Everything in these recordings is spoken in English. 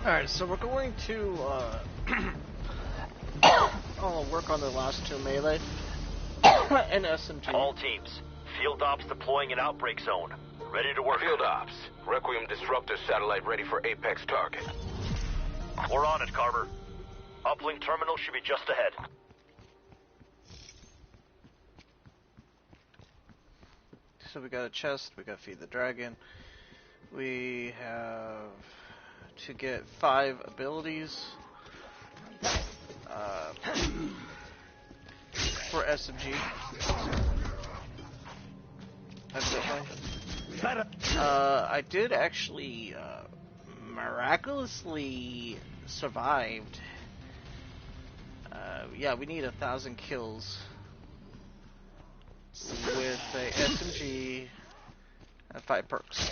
Alright, so we're going to work on the last two melee and SMG. All teams, field ops deploying an outbreak zone. Ready to work. Field ops. Requiem disruptor satellite ready for apex target. We're on it, Carver. Uplink terminal should be just ahead. So we got a chest, we got Feed the Dragon. We have to get 5 abilities for SMG. I did actually miraculously survived. Yeah, we need 1,000 kills with a SMG and 5 perks.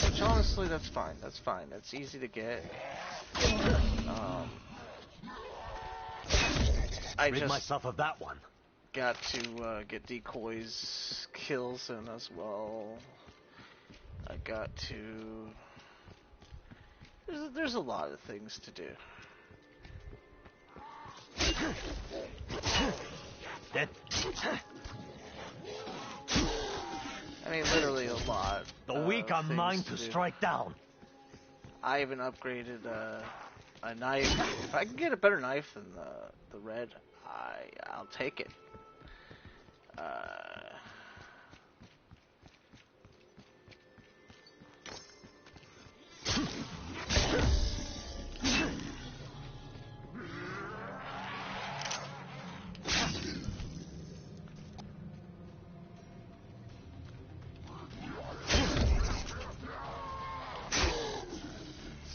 Which honestly, that's fine. That's fine. That's easy to get. I Rid just myself of that one. got to get decoys kills in as well. I got to. There's a lot of things to do. Dead. I mean, literally a lot. The weak are mine to strike down. I even upgraded a knife. If I can get a better knife than the red, I'll take it.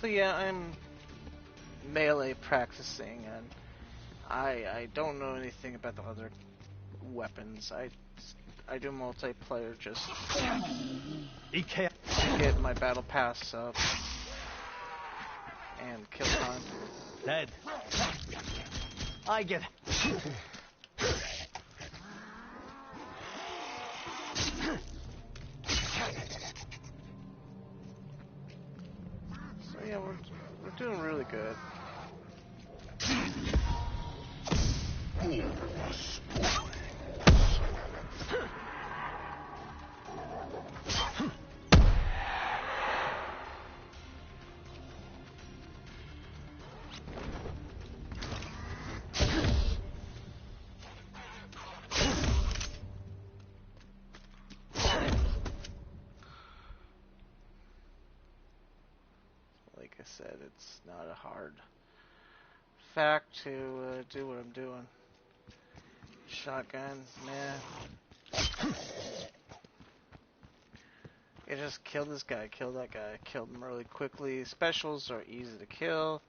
So yeah, I'm melee practicing, and I don't know anything about the other weapons. I do multiplayer just to get my battle pass up and kill time. Dead. I get it. So yeah, we're doing really good. Like I said, it's not a hard fact to do what I'm doing. Shotgun, man. You just kill this guy, kill that guy, kill them really quickly. Specials are easy to kill.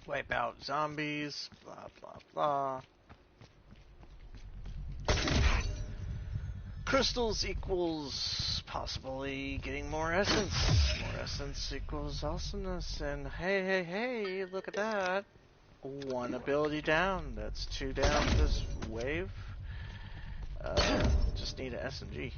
Wipe out zombies, blah blah blah. Crystals equals possibly getting more essence. More essence equals awesomeness. And hey, look at that. 1 ability down. That's 2 down this wave. Just need an SMG.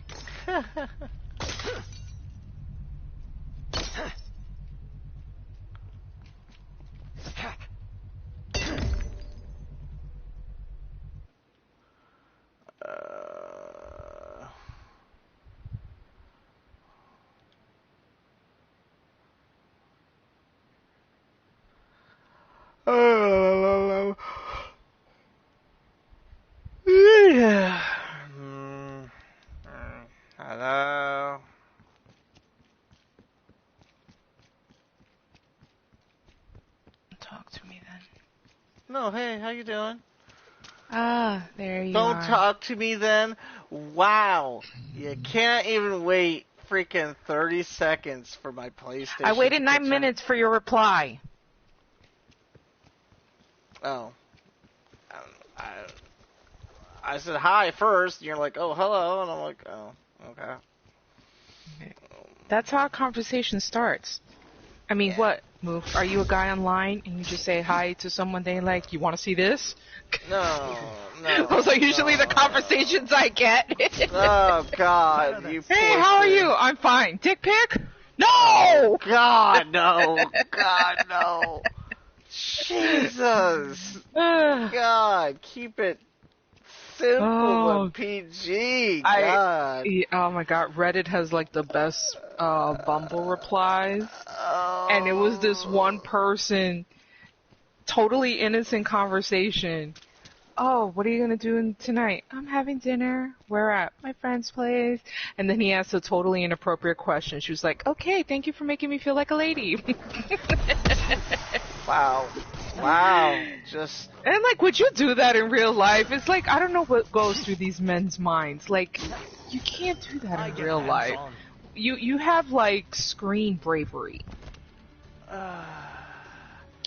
Yeah. Hello. Talk to me then. No, hey, how you doing? Ah, there you Don't are. talk to me then. Wow. You can't even wait freaking 30 seconds for my PlayStation. I waited 9 minutes for your reply. Oh. I said hi first, and you're like, oh, hello, and I'm like, oh, okay. That's how a conversation starts. I mean, Yeah. what? move? Are you a guy online and you just say hi to someone, they like, you want to see this? No. Those are usually the conversations I get. Oh, God. You Hey, poor how are thing. you? I'm fine. Dick pic? No! Oh, God, no. God, no. Jesus. God, keep it simple and PG. God. Oh my God, Reddit has like the best Bumble replies. And it was this one person, totally innocent conversation. Oh, what are you going to do tonight? I'm having dinner. Where at? My friend's place. And then he asked a totally inappropriate question. She was like, okay, thank you for making me feel like a lady. Wow. Just. And like, would you do that in real life? It's like, I don't know what goes through these men's minds. Like, you can't do that in real life. You have like screen bravery.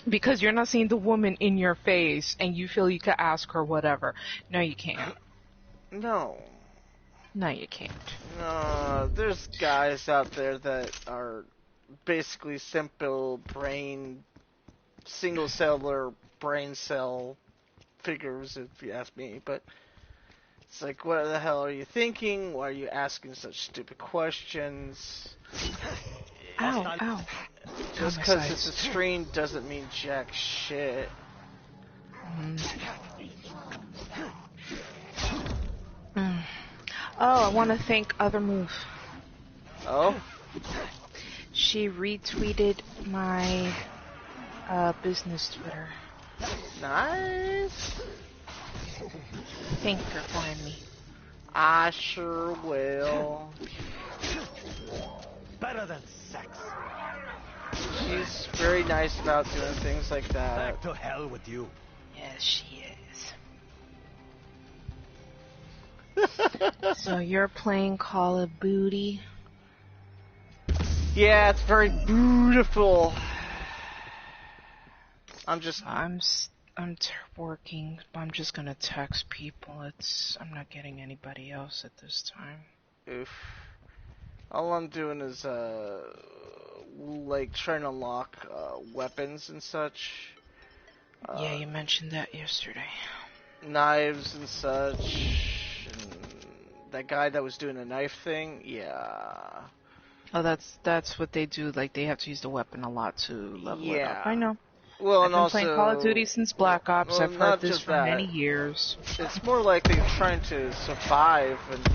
Because you're not seeing the woman in your face and you feel you could ask her whatever. No, you can't. No, you can't. No, there's guys out there that are basically single cellular brain cell figures, if you ask me. But it's like, what the hell are you thinking? Why are you asking such stupid questions? Ow. Just because it's a stream doesn't mean jack shit. Oh, I want to thank Other Move. Oh? She retweeted my business Twitter. Nice. Thank her for me. I sure will. Better than sex. She's very nice about doing things like that. Back to hell with you. Yes, she is. So you're playing Call of Duty? Yeah, it's very beautiful. I'm working. I'm just gonna text people. I'm not getting anybody else at this time. Oof. All I'm doing is like trying to unlock weapons and such. Yeah, you mentioned that yesterday. Knives and such. And that guy that was doing the knife thing, yeah. Oh, that's what they do. Like, they have to use the weapon a lot to level it up. I know. Well, I've and been also playing Call of Duty since Black Ops. I've heard this for many years. It's more like they're trying to survive and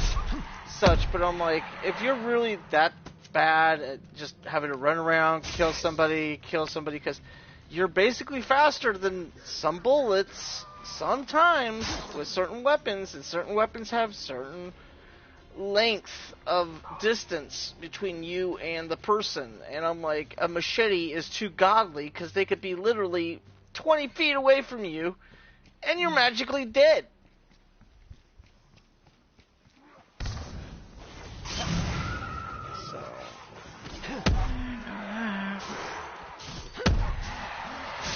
such, but I'm like, if you're really that bad at just having to run around, kill somebody, because you're basically faster than some bullets sometimes with certain weapons, and certain weapons have certain length of distance between you and the person, and I'm like, a machete is too godly because they could be literally 20 feet away from you and you're magically dead.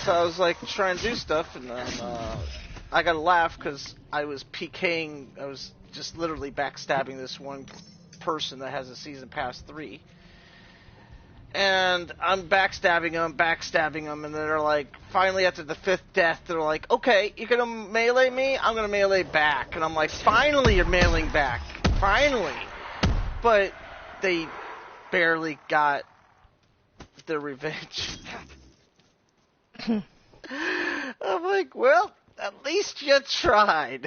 So I was like trying to do stuff, and then I got to laugh because I was PKing, I was just literally backstabbing this one person that has a Season Pass 3. And I'm backstabbing them, and they're like, finally after the 5th death, they're like, okay, you're gonna melee me? I'm gonna melee back. And I'm like, finally you're meleeing back. Finally. But they barely got their revenge. I'm like, well, at least you tried.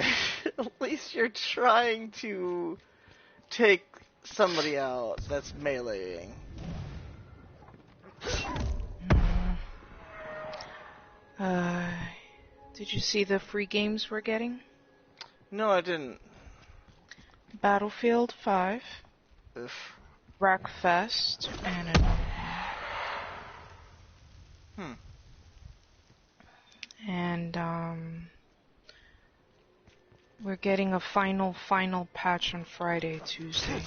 At least you're trying to take somebody out that's meleeing. Did you see the free games we're getting? No, I didn't. Battlefield 5. Oof. Wreckfest, and another one. And we're getting a final patch on Friday, Tuesday.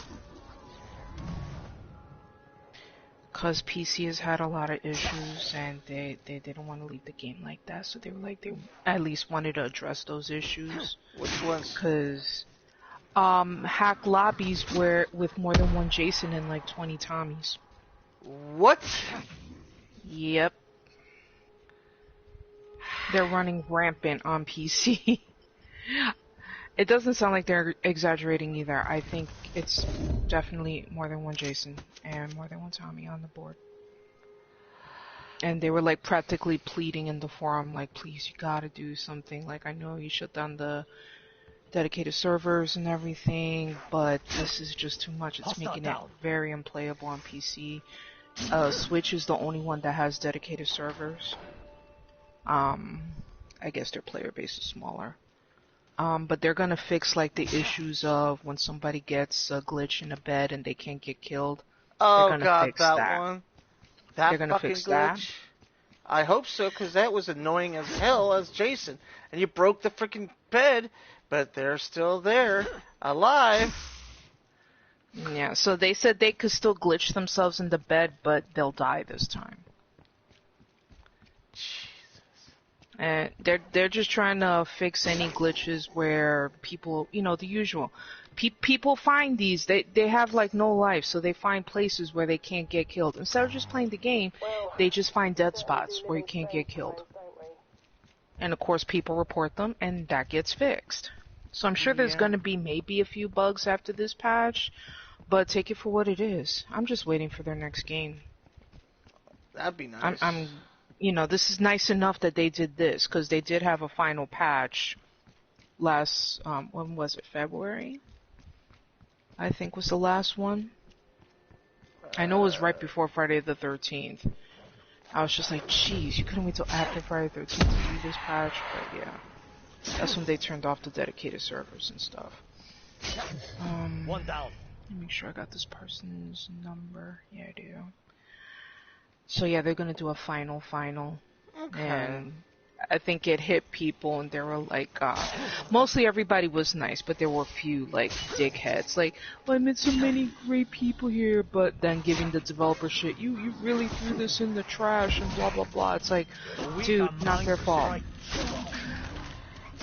Because PC has had a lot of issues, and they didn't want to leave the game like that, so they were like, they at least wanted to address those issues. Which ones? Because hack lobbies were with more than one Jason and like 20 Tommies. What? Yep. They're running rampant on PC. It doesn't sound like they're exaggerating either. I think it's definitely more than one Jason and more than one Tommy on the board. And they were like practically pleading in the forum, like, please, you gotta do something. Like, I know you shut down the dedicated servers and everything, but this is just too much. It's making it very unplayable on PC. Switch is the only one that has dedicated servers. I guess their player base is smaller. But they're gonna fix like the issues of when somebody gets a glitch in a bed and they can't get killed. Oh gonna god, fix that that. one. That They're gonna fucking fix glitch. that. I hope so, because that was annoying as hell as Jason. And you broke the freaking bed, but they're still there, alive. Yeah, so they said they could still glitch themselves in the bed, but they'll die this time. And they're just trying to fix any glitches where people, you know, the usual. People find these, they have like no life, so they find places where they can't get killed. Instead of just playing the game, they just find dead spots where you can't get killed. And of course people report them, and that gets fixed. So I'm sure there's going to be maybe a few bugs after this patch, but take it for what it is. I'm just waiting for their next game. That'd be nice. I'm you know, this is nice enough that they did this, because they did have a final patch last, when was it, February? I think was the last one. I know it was right before Friday the 13th. I was just like, jeez, you couldn't wait till after Friday the 13th to do this patch, but yeah. That's when they turned off the dedicated servers and stuff. One down. Let me make sure I got this person's number. Yeah, I do. So yeah, they're gonna do a final. Okay. And I think it hit people, and they were like, mostly everybody was nice, but there were a few like dickheads, like, well, I met so many great people here, but then giving the developer shit, you really threw this in the trash and blah blah blah. It's like, dude, not their fault.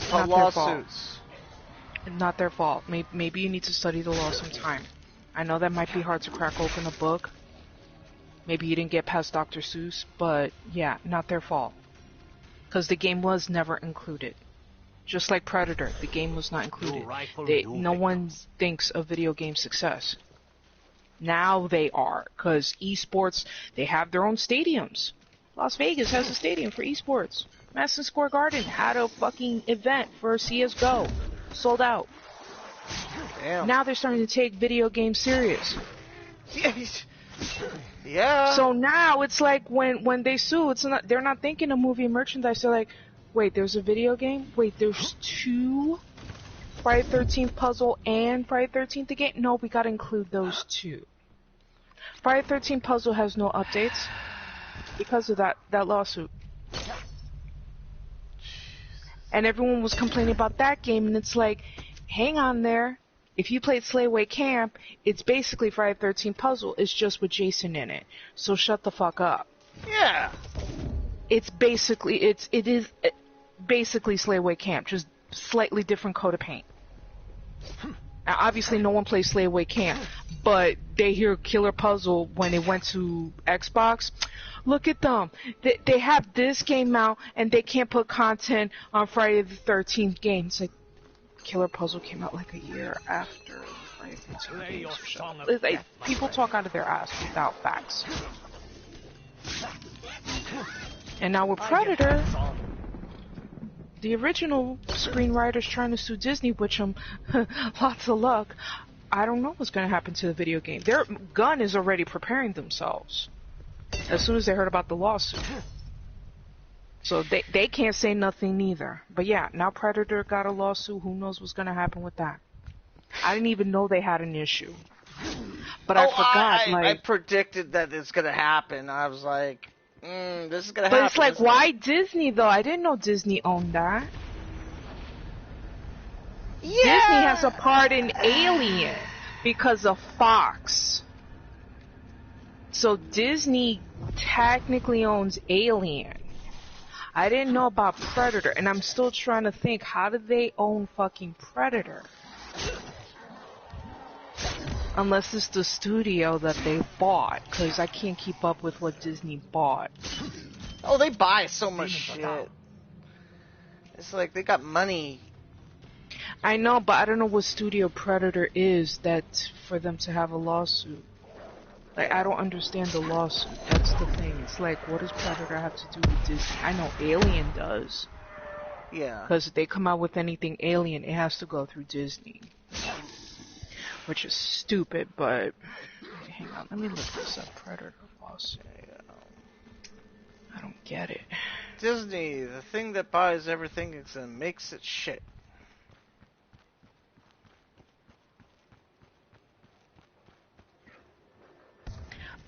Not their fault. Not their fault. Maybe you need to study the law sometime. I know that might be hard to crack open a book. Maybe you didn't get past Dr. Seuss, but yeah, not their fault. Because the game was never included. Just like Predator, the game was not included. No one thinks of video game success. Now they are, because esports, they have their own stadiums. Las Vegas has a stadium for esports. Madison Square Garden had a fucking event for CSGO. Sold out. Damn. Now they're starting to take video games serious. Yeah. So now it's like when they sue, they're not thinking of movie merchandise. They're like, wait, there's a video game? Wait, there's two Friday 13th puzzle and Friday 13th the game? No, we gotta include those two. Friday 13th puzzle has no updates because of that lawsuit. And everyone was complaining about that game, and it's like, hang on there. If you played Slayway Camp, it's basically Friday 13th Puzzle. It's just with Jason in it. So shut the fuck up. Yeah. It is basically Slayway Camp, just slightly different coat of paint. Now, obviously, no one plays Slayway Camp, but they hear Killer Puzzle when it went to Xbox. Look at them. They have this game out, and they can't put content on Friday the 13th game. It's like, Killer Puzzle came out like a year after Friday the 13th games. It's like, people talk out of their ass without facts. And now with Predator, the original screenwriter's trying to sue Disney, which lots of luck. I don't know what's going to happen to the video game. Their gun is already preparing themselves as soon as they heard about the lawsuit. So they can't say nothing neither. But yeah, now Predator got a lawsuit. Who knows what's going to happen with that? I didn't even know they had an issue. But I forgot. I predicted that it's going to happen. I was like, this is going to happen. But it's like, why Disney, though? I didn't know Disney owned that. Yeah. Disney has a part in Alien because of Fox. So Disney technically owns Alien. I didn't know about Predator, and I'm still trying to think, how do they own fucking Predator? Unless it's the studio that they bought, because I can't keep up with what Disney bought. Oh, they buy so much shit. It's like they got money. I know, but I don't know what Studio Predator is that for them to have a lawsuit. Like, I don't understand the lawsuit. That's the thing. It's like, what does Predator have to do with Disney? I know Alien does. Yeah. Because if they come out with anything Alien, it has to go through Disney. Which is stupid, but... Hang on, let me look this up. Predator lawsuit. I don't get it. Disney, the thing that buys everything and makes it shit.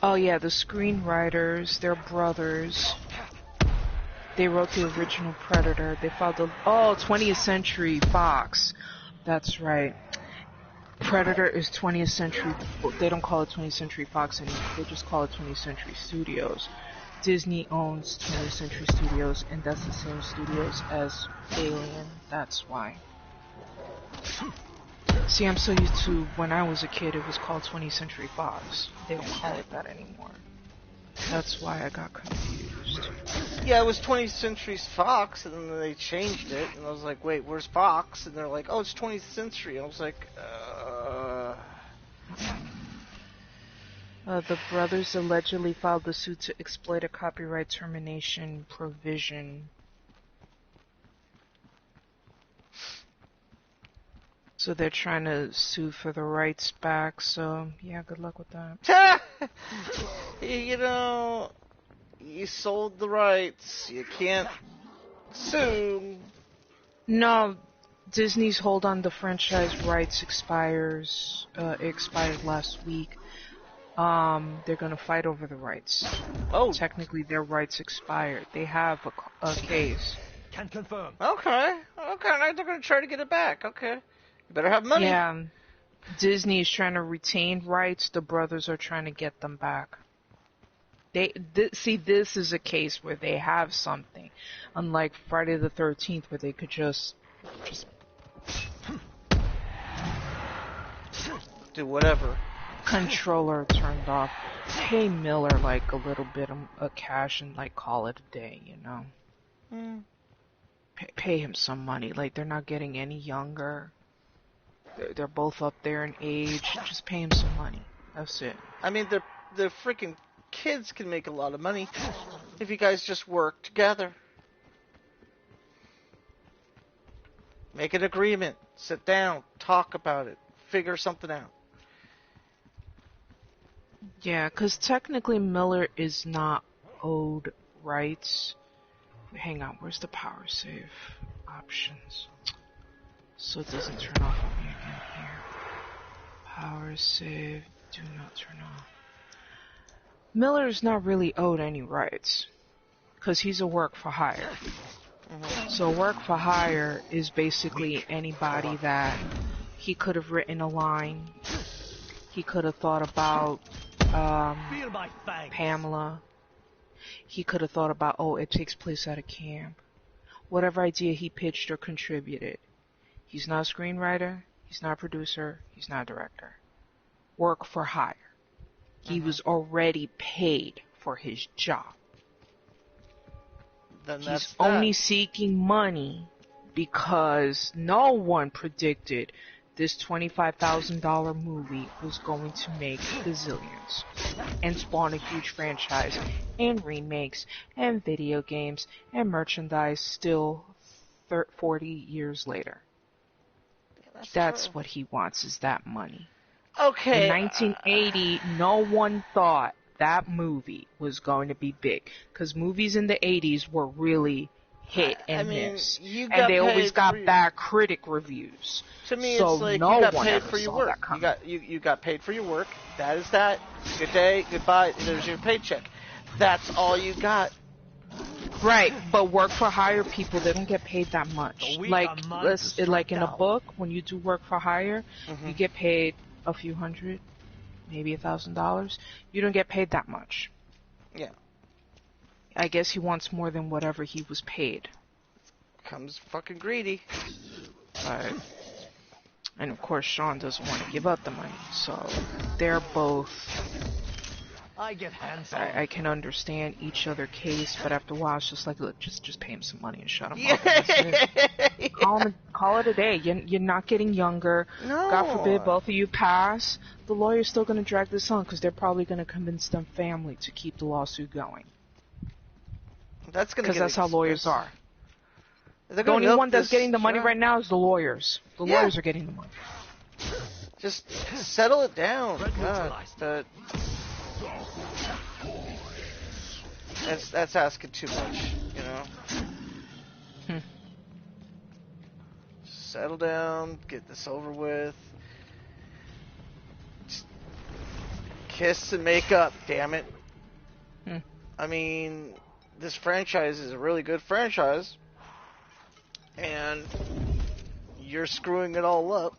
Oh yeah, the screenwriters, they're brothers. They wrote the original Predator. They filed the... Oh, 20th Century Fox. That's right. Predator is 20th Century... They don't call it 20th Century Fox anymore. They just call it 20th Century Studios. Disney owns 20th Century Studios, and that's the same studios as Alien. That's why. See, I'm so used to when I was a kid, it was called 20th Century Fox. They don't call it that anymore. That's why I got confused. Yeah, it was 20th Century Fox, and then they changed it, and I was like, wait, where's Fox? And they're like, oh, it's 20th Century. I was like, The brothers allegedly filed the suit to exploit a copyright termination provision. So they're trying to sue for the rights back, so yeah, good luck with that. You know, you sold the rights. You can't sue. No, Disney's hold on the franchise rights it expired last week. They're gonna fight over the rights. Oh. Technically, their rights expired. They have a case. Can confirm. Okay, now they're gonna try to get it back. Okay. You better have money. Yeah, Disney is trying to retain rights. The brothers are trying to get them back. See, this is a case where they have something, unlike Friday the 13th, where they could just do whatever. Controller turned off. Pay Miller like a little bit of cash and like call it a day, you know. Pay him some money. Like, they're not getting any younger. They're both up there in age. Just pay him some money. That's it. I mean, the freaking kids can make a lot of money if you guys just work together. Make an agreement. Sit down. Talk about it. Figure something out. Yeah, because technically Miller is not owed rights. Hang on, where's the power save options? So it doesn't turn off on me again here. Power save, do not turn off. Miller is not really owed any rights, because he's a work for hire. So work for hire is basically anybody that he could have written a line, he could have thought about Pamela, he could have thought about, oh, it takes place at a camp. Whatever idea he pitched or contributed. He's not a screenwriter, he's not a producer, he's not a director. Work for hire. He was already paid for his job. Then He's only seeking money because no one predicted this $25,000 movie was going to make gazillions and spawn a huge franchise and remakes and video games and merchandise still 40 years later. That's what he wants, is that money. Okay. In 1980, no one thought that movie was going to be big, because movies in the 80s were really hit and miss, and they always got bad critic reviews. To me, so it's like no you got one paid ever for your saw work. that coming. You got paid for your work. That is that. Good day, goodbye. There's your paycheck. That's all you got. Right, but work for hire people, they don't get paid that much. Like in a book, when you do work for hire, you get paid a few hundred, maybe $1,000. You don't get paid that much. Yeah. I guess he wants more than whatever he was paid. Comes fucking greedy. But, and of course Sean doesn't want to give up the money, so they're both I get hands-on. I can understand each other case, but after a while, it's just like, look, just pay him some money and shut him up. And that's it. Call it a day. You're not getting younger. No. God forbid both of you pass. The lawyer's still going to drag this on because they're probably going to convince them family to keep the lawsuit going. That's going to Because that's how lawyers are. The only one that's getting the money right now is the lawyers. The lawyers are getting the money. Just settle it down. That's asking too much, you know. Settle down, get this over with. Just kiss and make up, damn it. I mean, this franchise is a really good franchise, and you're screwing it all up.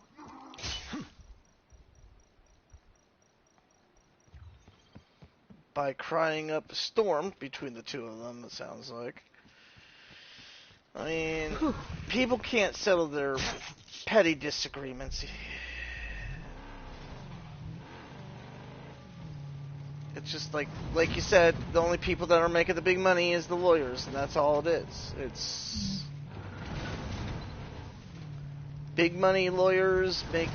By crying up a storm between the two of them, it sounds like. I mean, people can't settle their petty disagreements. It's just like you said, the only people that are making the big money is the lawyers, and that's all it is. It's big money lawyers make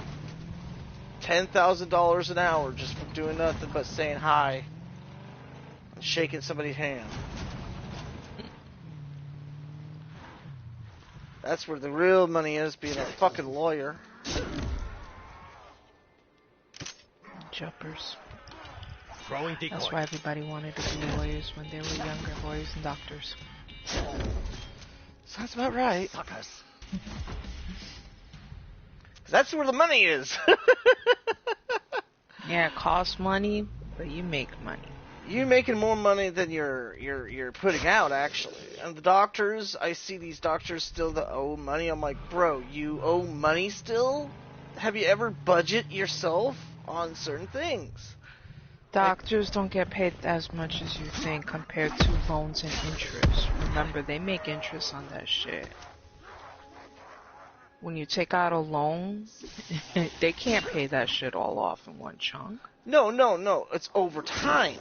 $10,000 an hour just from doing nothing but saying hi. Shaking somebody's hand. That's where the real money is, being a fucking lawyer. Jumpers. Throwing decoy. That's why everybody wanted to be lawyers when they were younger, lawyers and doctors. Sounds about right. Suckers. That's where the money is. Yeah, it costs money, but you make money. You're making more money than you're putting out, actually. And the doctors, I see these doctors still that owe money. I'm like, bro, you owe money still? Have you ever budget yourself on certain things? Doctors don't get paid as much as you think compared to loans and interest. Remember, they make interest on that shit. When you take out a loan, they can't pay that shit all off in one chunk. No. It's over time.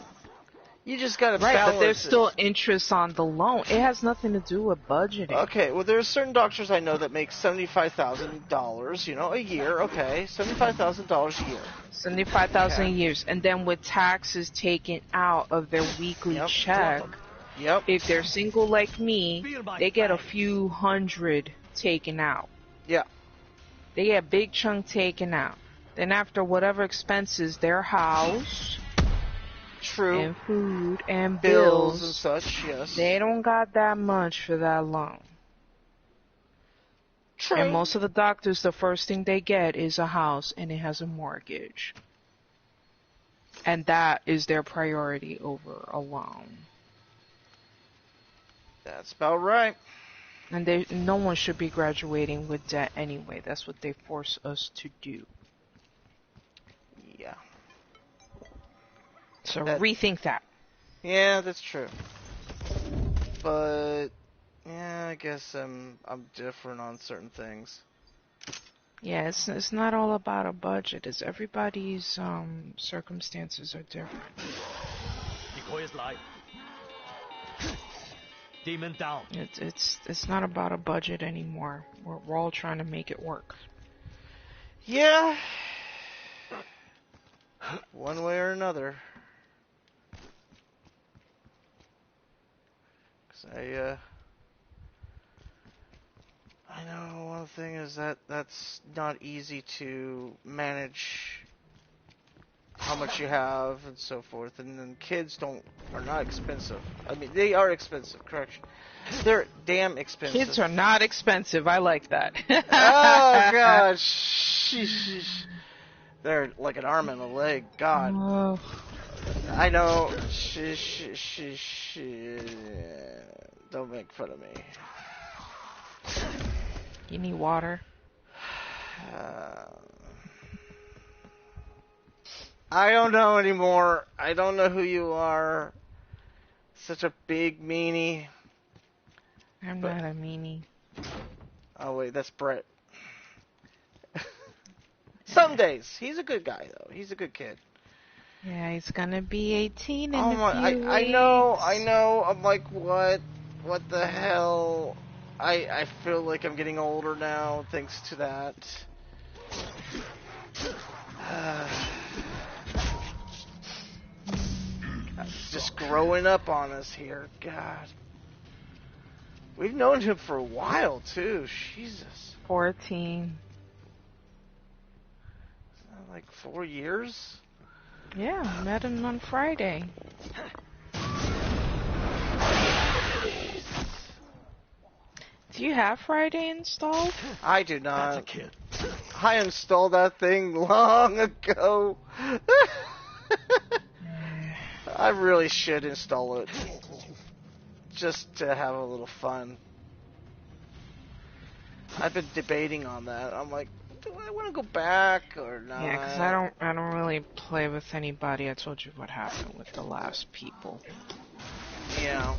You just gotta balance but there's it. still interest on the loan. It has nothing to do with budgeting. Okay, well, there's certain doctors I know that make $75,000, a year. Okay, $75,000 a year. $75,000 a year, and then with taxes taken out of their weekly check. Yep. If they're single like me, they get a few hundred taken out. Yeah. They get a big chunk taken out. Then after whatever expenses, their house, true, and food and bills and such, yes. They don't got that much for that loan. True. And most of the doctors, the first thing they get is a house, and it has a mortgage. And that is their priority over a loan. That's about right. And no one should be graduating with debt anyway. That's what they force us to do. Yeah. So rethink that. Yeah, that's true. But yeah, I guess I'm different on certain things. Yeah, it's not all about a budget. It's everybody's circumstances are different. Decoy is live. Demon down. It's not about a budget anymore. We're all trying to make it work. Yeah. One way or another. 'Cause I know one thing is that's not easy to manage how much you have and so forth, and then kids are not expensive. I mean, they are expensive, correction. They're damn expensive. Kids are not expensive. I like that. Oh gosh. They're like an arm and a leg. God. Oh. I know. Don't make fun of me. You need water? I don't know anymore. I don't know who you are. Such a big meanie. I'm not a meanie. Oh wait, that's Brett. Some days. He's a good guy though. He's a good kid. Yeah, he's gonna be 18 in Oh a my! few I weeks. know. I know. I'm like, what? What the hell? I feel like I'm getting older now, thanks to that. Just growing up on us here. God. We've known him for a while, too. Jesus. 14. Like 4 years? Yeah, I met him on Friday. Do you have Friday installed? I do not. That's a kid. I installed that thing long ago. I really should install it. Just to have a little fun. I've been debating on that. I'm like, do I want to go back or not? Yeah, because I don't really play with anybody. I told you what happened with the last people. Yeah.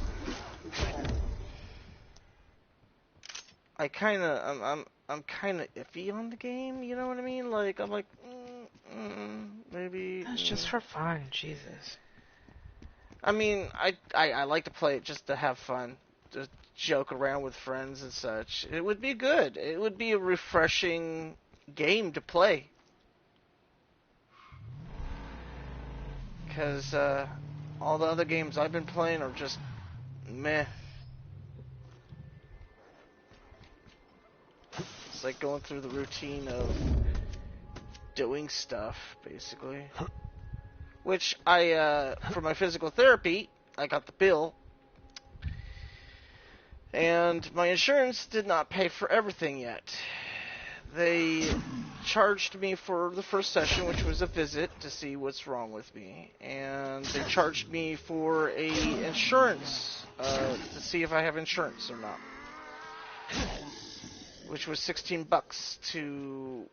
I kind of, I'm kind of iffy on the game. You know what I mean? Like, I'm like, maybe. It's just for fun, Jesus. I mean, I like to play it just to have fun, to joke around with friends and such. It would be good. It would be a refreshing game to play. Because all the other games I've been playing are just meh. It's like going through the routine of doing stuff, basically. Which for my physical therapy, I got the bill. And my insurance did not pay for everything yet. They charged me for the first session, which was a visit to see what's wrong with me. And they charged me for a insurance, to see if I have insurance or not. Which was $16 to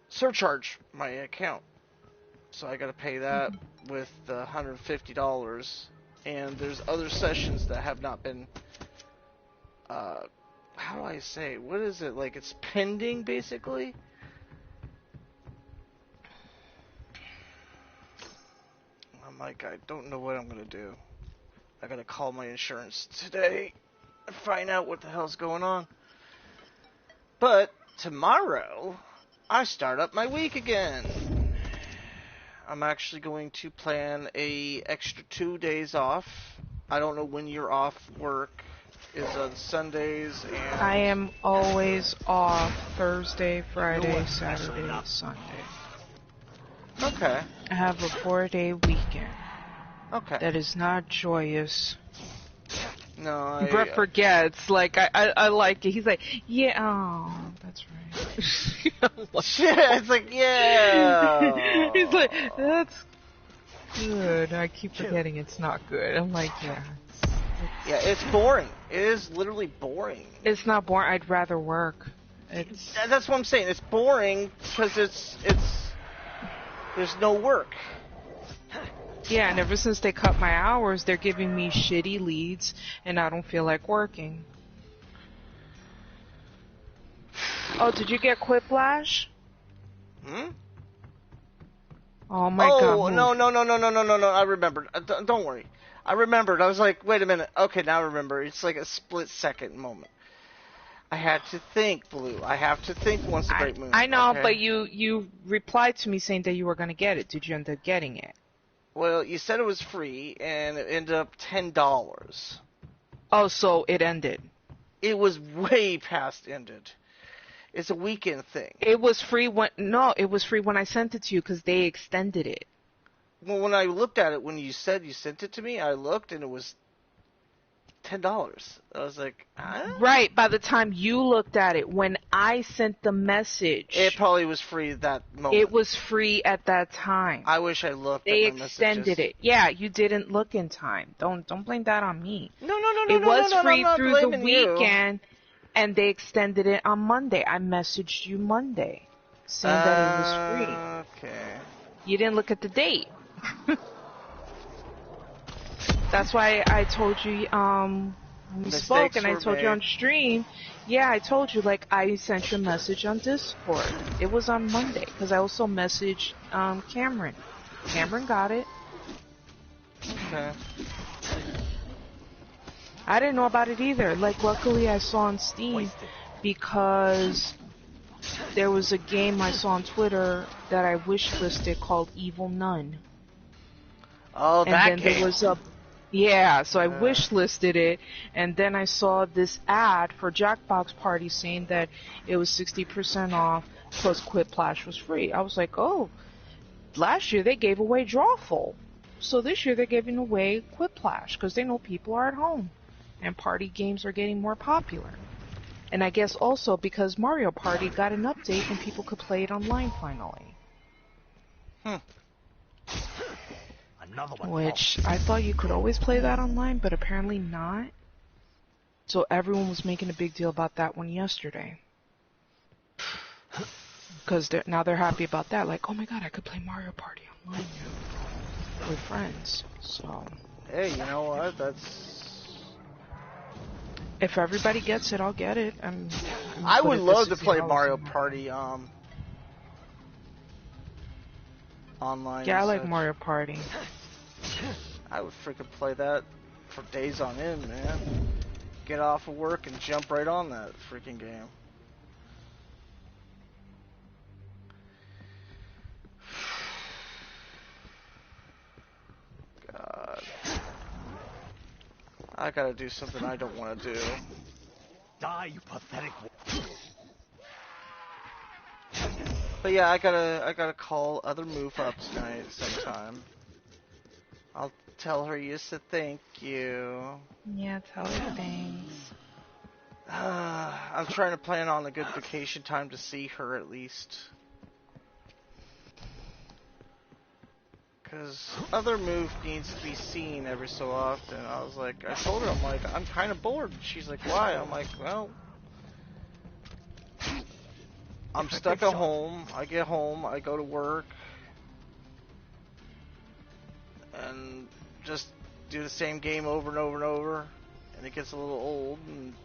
surcharge my account. So I gotta pay that with the $150. And there's other sessions that have not been, how do I say, what is it, like it's pending basically? I'm like, I don't know what I'm gonna do. I gotta call my insurance today and find out what the hell's going on. But tomorrow, I start up my week again. I'm actually going to plan a extra 2 days off. I don't know when you're off work. Is on Sundays and... I am always off Thursday, Friday, Saturday, Sunday. Okay. I have a 4-day weekend. Okay. That is not joyous. No, Brett forgets. Like, I like it. He's like, yeah, oh, that's right. It's like, yeah. He's like, that's good. I keep forgetting it's not good. I'm like, yeah. Yeah, it's boring. It is literally boring. It's not boring. I'd rather work. That's what I'm saying. It's boring because it's there's no work. Yeah, and ever since they cut my hours, they're giving me shitty leads, and I don't feel like working. Oh, did you get Quiplash? Oh my god. Oh, no. I remembered. Don't worry. I remembered. I was like, wait a minute. Okay, now I remember. It's like a split-second moment. I had to think, Blue. I have to think once a great moon. I know, okay? but you replied to me saying that you were going to get it. Did you end up getting it? Well, you said it was free, and it ended up $10. Oh, so it ended. It was way past ended. It's a weekend thing. It was free it was free when I sent it to you because they extended it. Well, when I looked at it, when you said you sent it to me, I looked, and it was $10. I was like, huh? Right, by the time you looked at it, when I sent the message, It probably was free that moment. it was free at that time. I wish I looked They at my extended messages. it. Yeah, you didn't look in time. Don't blame that on me. No, It was free I'm not through the blaming you. weekend, and they extended it on Monday. I messaged you Monday, saying that it was free. Okay. You didn't look at the date. That's why I told you, we spoke, and I were told made. you on stream. Yeah, I told you, like, I sent you a message on Discord. It was on Monday, because I also messaged Cameron. Cameron got it. Okay. I didn't know about it either. Like, luckily I saw on Steam Wasted. because there was a game I saw on Twitter that I wish listed called Evil Nun. Oh, And that then game. there was a yeah, so I Yeah. wish listed it, and then I saw this ad for Jackbox Party saying that it was 60% off plus Quiplash was free. I was like, oh, last year they gave away Drawful, so this year they're giving away Quiplash because they know people are at home, and party games are getting more popular. And I guess also because Mario Party got an update and people could play it online finally. Another one. Which I thought you could always play that online, but apparently not. So everyone was making a big deal about that one yesterday. Because now they're happy about that. Like, oh my god, I could play Mario Party online now with friends. So Hey, you know what? That's. if everybody gets it, I'll get it. I would love to play $60 Mario in there. Party online. Yeah, I and like such. Mario Party. I would freaking play that for days on end, man. Get off of work and jump right on that freaking game. God. I gotta do something I don't want to do. Die, you pathetic. But yeah, I gotta call other move up tonight sometime. I'll tell her you said thank you. Yeah, tell her thanks. I'm trying to plan on a good vacation time to see her at least. Because other move needs to be seen every so often. I was like, I told her, I'm like, I'm kind of bored. She's like, why? I'm like, well, I'm stuck at home. I get home, I go to work, and just do the same game over and over and over. And it gets a little old and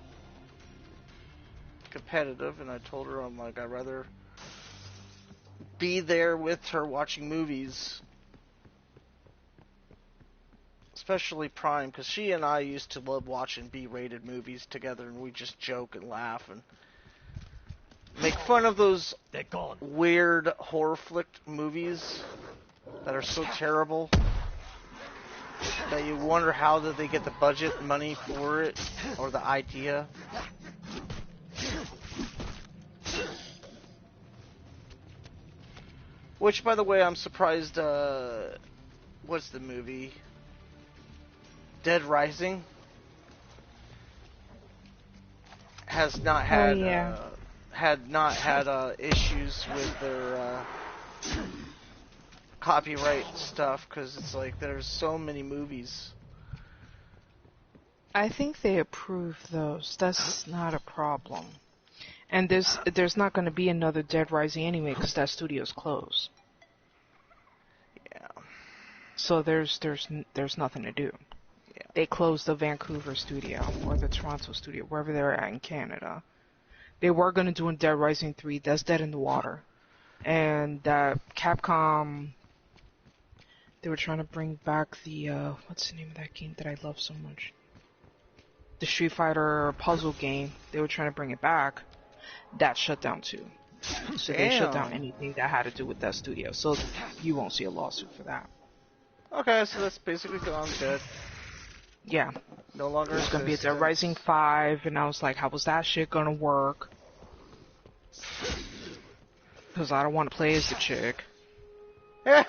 competitive. And I told her, I'm like, I'd rather be there with her watching movies. Especially Prime, because she and I used to love watching B-rated movies together, and we just joke and laugh and make fun of those They're gone. weird horror flick movies that are so terrible that you wonder how did they get the budget money for it or the idea. Which, by the way, I'm surprised. What's the movie? Dead Rising has not had issues with their copyright stuff because it's like there's so many movies. I think they approve those. That's not a problem. And there's not going to be another Dead Rising anyway because that studio's closed. Yeah. So there's nothing to do. Yeah. They closed the Vancouver studio or the Toronto studio, wherever they're at in Canada. They were going to do a Dead Rising 3. That's dead in the water. And Capcom, they were trying to bring back the what's the name of that game that I love so much? The Street Fighter puzzle game. They were trying to bring it back. That shut down too. So they shut down anything that had to do with that studio. So you won't see a lawsuit for that. Okay, so that's basically gone. Good. Yeah. No longer There's gonna be a Dead existence. Rising 5, and I was like, how was that shit gonna work? Because I don't want to play as the chick. And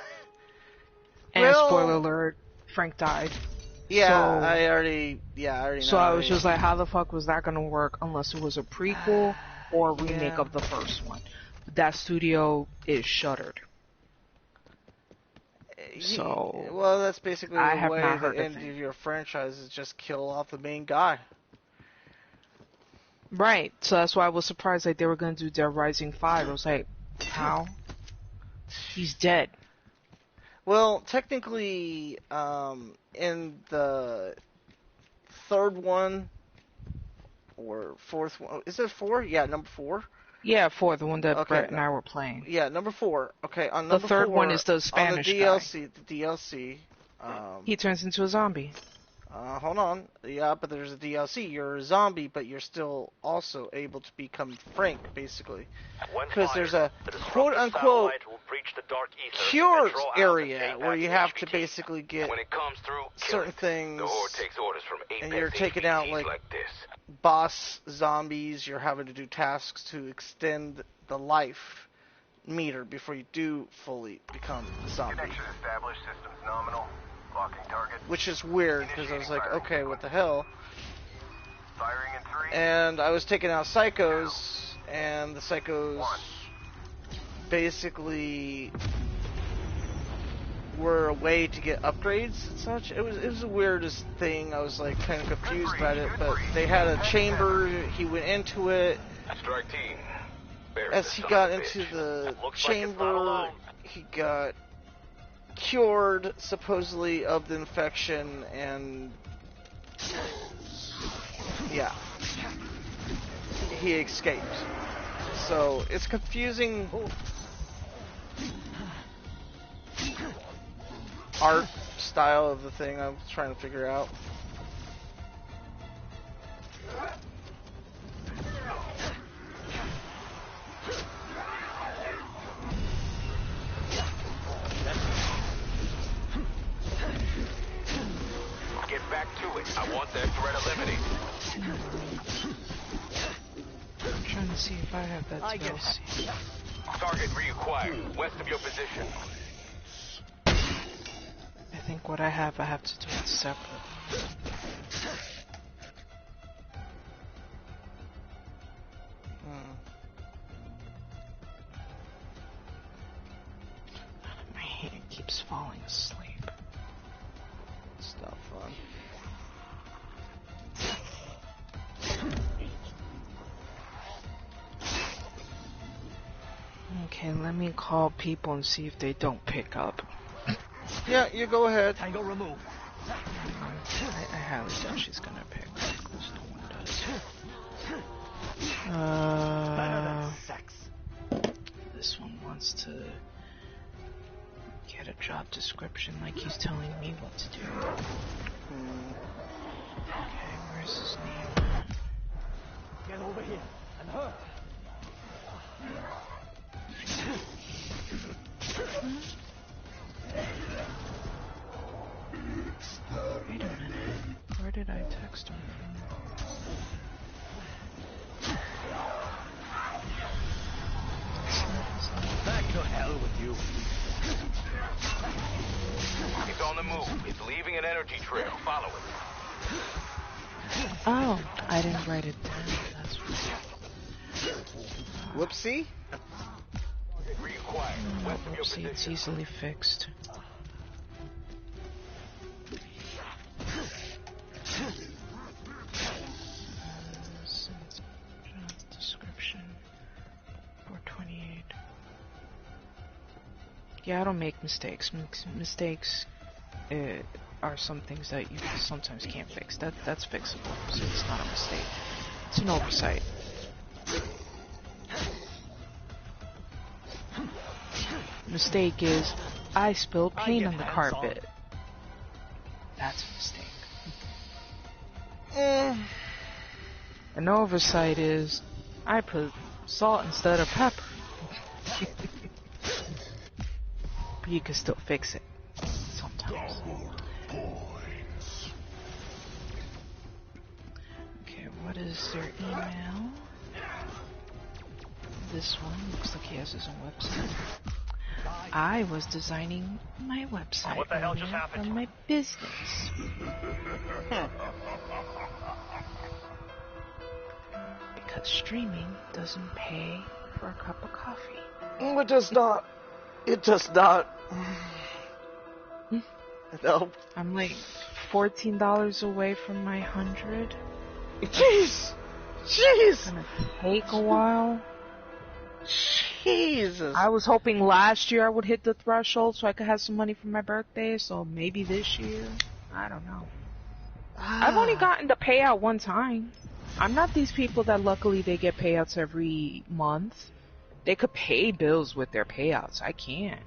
Well, spoiler alert, Frank died. Yeah, So- I already know. So I was just like, how the fuck was that gonna work unless it was a prequel or a remake Yeah. of the first one? That studio is shuttered. So well, that's basically I the have way not the heard a end thing. of your franchise is just kill off the main guy. Right. So that's why I was surprised like they were gonna do Dead Rising 5. I was like, how? He's dead. Well, technically, in the third one or fourth one, is it 4? Yeah, number 4. Yeah, 4, the one that Okay, Brett and I were playing. Yeah, number 4. Okay, on The number third 4, one is the Spanish on the DLC, the DLC. He turns into a zombie. Hold on. Yeah, but there's a DLC. You're a zombie, but you're still also able to become Frank, basically. Because there's a quote-unquote cure area where you have to basically get When it comes through, certain things, the Horde takes orders from Apex and you're taking out, HVTs like this. boss zombies. You're having to do tasks to extend the life meter before you do fully become a zombie. Connection established. Systems nominal. Locking target. Which is weird, because I was like, okay, what the hell? Firing in 3. And I was taking out psychos, and the psychos basically were a way to get upgrades and such. It was the weirdest thing. I was like kind of confused about it, but they had a chamber. He went into it. Strike team. As he got into the chamber, he got cured supposedly of the infection, and yeah, he escaped. So it's confusing art style of the thing I'm trying to figure out. Get back to it. I want that threat eliminated. I'm trying to see if I have that DLC. Target reacquired. West of your position. I think what I have to do it separate. My hand keeps falling asleep. It's not fun. Okay, let me call people and see if they don't pick up. Yeah, you go ahead. Tango removed. I highly doubt she's gonna pick up, because no one Better than does. sex. This one wants to get a job description like he's telling me what to do. Okay, where's his name? Get over here. And her. Wait a minute. Where did I text him from? Back to hell with you. It's on the move. It's leaving an energy trail. Follow it. Oh, I didn't write it down. That's right. Whoopsie. Reacquired. West of your Oopsie, it's position. easily fixed. Job description 428. Yeah, I don't make mistakes. Mistakes are some things that you sometimes can't fix. That's fixable, so it's not a mistake. It's an oversight. Mistake is I spilled paint on the carpet. That's a mistake. An oversight is I put salt instead of pepper. But you can still fix it sometimes. Okay, what is their email? This one looks like he has his own website. I was designing my website What the hell just happened? for my business. Because streaming doesn't pay for a cup of coffee. It does not. It does not. No. I'm like $14 away from my 100. Jeez. Jeez. It's gonna take a while. Jesus. I was hoping last year I would hit the threshold so I could have some money for my birthday, so maybe this year. I don't know. I've only gotten the payout one time. I'm not these people that luckily they get payouts every month. They could pay bills with their payouts. I can't.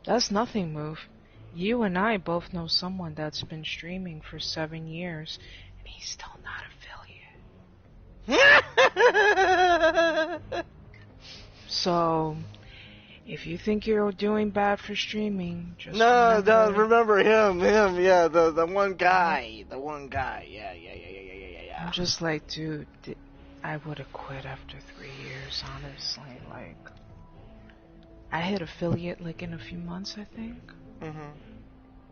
That's nothing, Move. You and I both know someone that's been streaming for 7 years, and he's still not affiliate. So, if you think you're doing bad for streaming, just remember him, yeah, the one guy, yeah. I'm just like, dude, I would have quit after 3 years, honestly. Like, I hit affiliate like in a few months, I think.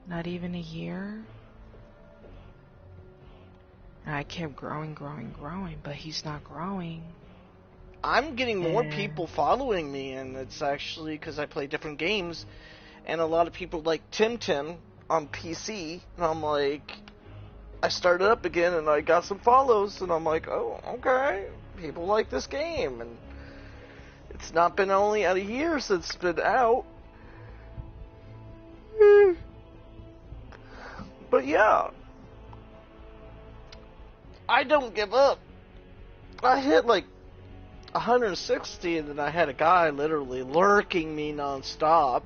Not even a year. And I kept growing, but he's not growing. I'm getting more people following me, and it's actually because I play different games, and a lot of people like Tim on PC, and I'm like, I started up again, and I got some follows, and I'm like, oh, okay, people like this game, and it's not been only a year since it's been out. But yeah, I don't give up. I hit like 160, and then I had a guy literally lurking me non-stop.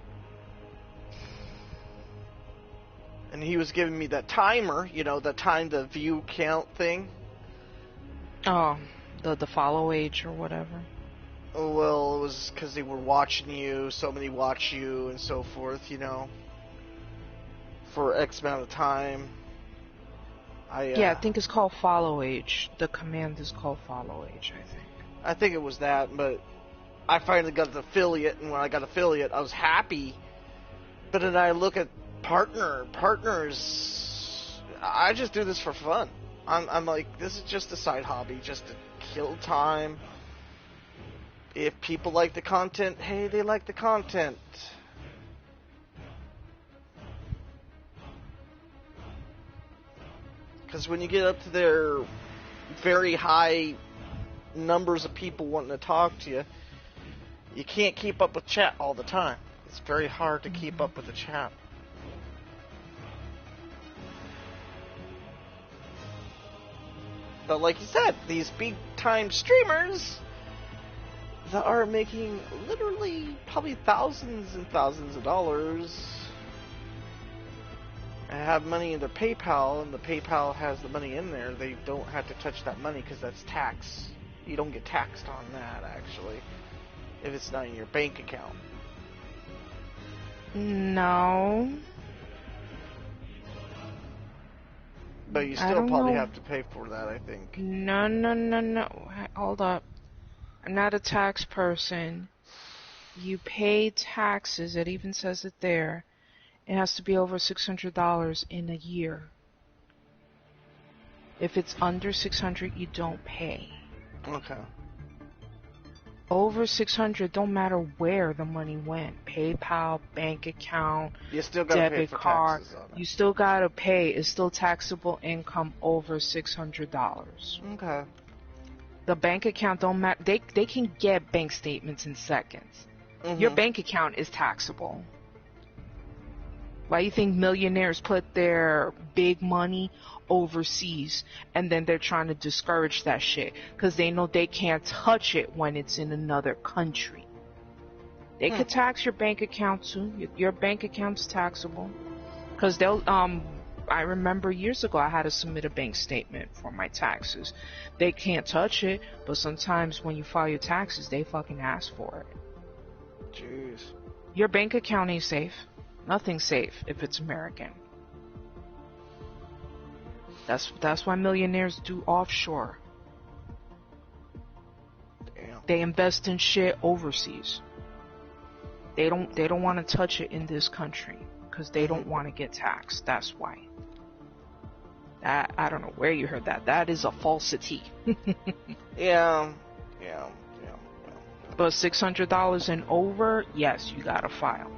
And he was giving me that timer, the time to view count thing. Oh, the follow age or whatever. Oh, well, it was because they were watching you, so many watch you, and so forth, for X amount of time. I think it's called follow age. The command is called follow age, I think. I think it was that, but I finally got the affiliate, and when I got affiliate, I was happy. But then I look at partners. I just do this for fun. I'm like, this is just a side hobby, just to kill time. If people like the content, hey, they like the content. Because when you get up to their very high numbers of people wanting to talk to you, you can't keep up with chat all the time. It's very hard to keep up with the chat. But like you said, these big time streamers that are making literally probably thousands and thousands of dollars and have money in their PayPal, and the PayPal has the money in there, they don't have to touch that money because that's tax. You don't get taxed on that, actually, if it's not in your bank account. No. But you still probably have to pay for that, I think. No. Hold up. I'm not a tax person. You pay taxes. It even says it there. It has to be over $600 in a year. If it's under $600, you don't pay. Okay. Over $600, don't matter where the money went. PayPal, bank account, you still gotta debit pay for card. Taxes on it. You still gotta pay. It's still taxable income over $600. Okay. The bank account don't matter. They can get bank statements in seconds. Mm-hmm. Your bank account is taxable. Why do you think millionaires put their big money overseas and then they're trying to discourage that shit? Because they know they can't touch it when it's in another country. They could tax your bank account too. Your bank account's taxable. Because they'll, I remember years ago I had to submit a bank statement for my taxes. They can't touch it, but sometimes when you file your taxes, they fucking ask for it. Jeez. Your bank account ain't safe. Nothing's safe if it's American. That's why millionaires do offshore. Damn. They invest in shit overseas. They don't want to touch it in this country because they don't want to get taxed. That's why. That, I don't know where you heard that. That is a falsity. Yeah. But $600 and over, yes, you gotta file.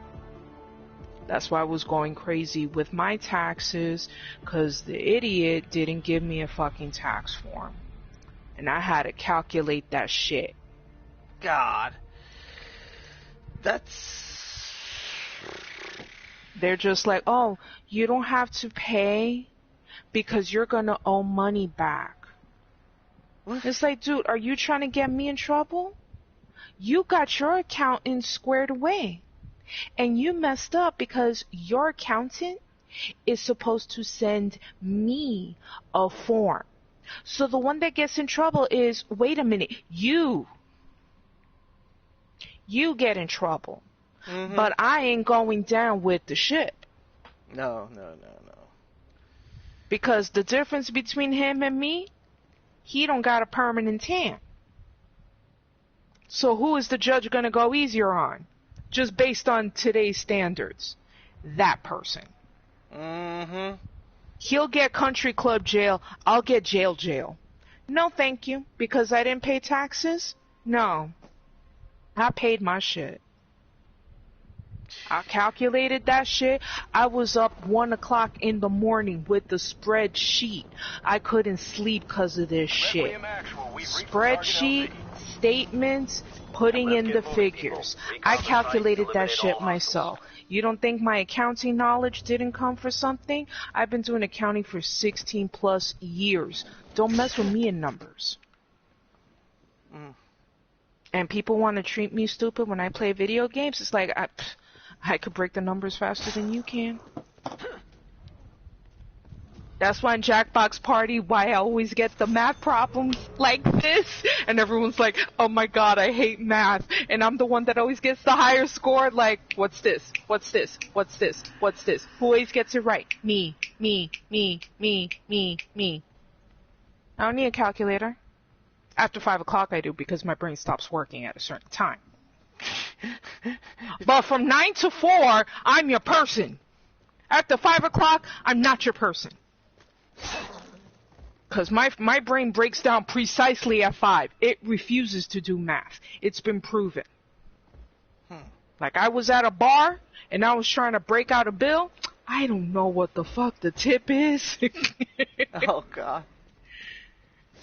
That's why I was going crazy with my taxes, because the idiot didn't give me a fucking tax form. And I had to calculate that shit. God. That's... They're just like, oh, you don't have to pay, because you're gonna owe money back. What? It's like, dude, are you trying to get me in trouble? You got your accountant squared away. And you messed up because your accountant is supposed to send me a form. So the one that gets in trouble is, wait a minute, you get in trouble. Mm-hmm. But I ain't going down with the ship. No. Because the difference between him and me, he don't got a permanent tan. So who is the judge going to go easier on? Just based on today's standards. That person. Mm-hmm. He'll get country club jail. I'll get jail. No, thank you. Because I didn't pay taxes? No. I paid my shit. I calculated that shit. I was up 1 o'clock in the morning with the spreadsheet. I couldn't sleep because of this shit. Spreadsheet, statements, putting in the figures. I calculated that shit myself. You don't think my accounting knowledge didn't come for something? I've been doing accounting for 16 plus years. Don't mess with me in numbers. And people want to treat me stupid when I play video games. It's like, I could break the numbers faster than you can. That's why in Jackbox Party, why I always get the math problems like this. And everyone's like, oh my god, I hate math. And I'm the one that always gets the higher score. Like, what's this? What's this? What's this? What's this? Who always gets it right? Me. I don't need a calculator. After 5 o'clock I do, because my brain stops working at a certain time. But from 9 to 4, I'm your person. After 5 o'clock, I'm not your person. Because my brain breaks down precisely at 5. It refuses to do math. It's been proven. Like, I was at a bar, and I was trying to break out a bill. I don't know what the fuck the tip is. Oh, God.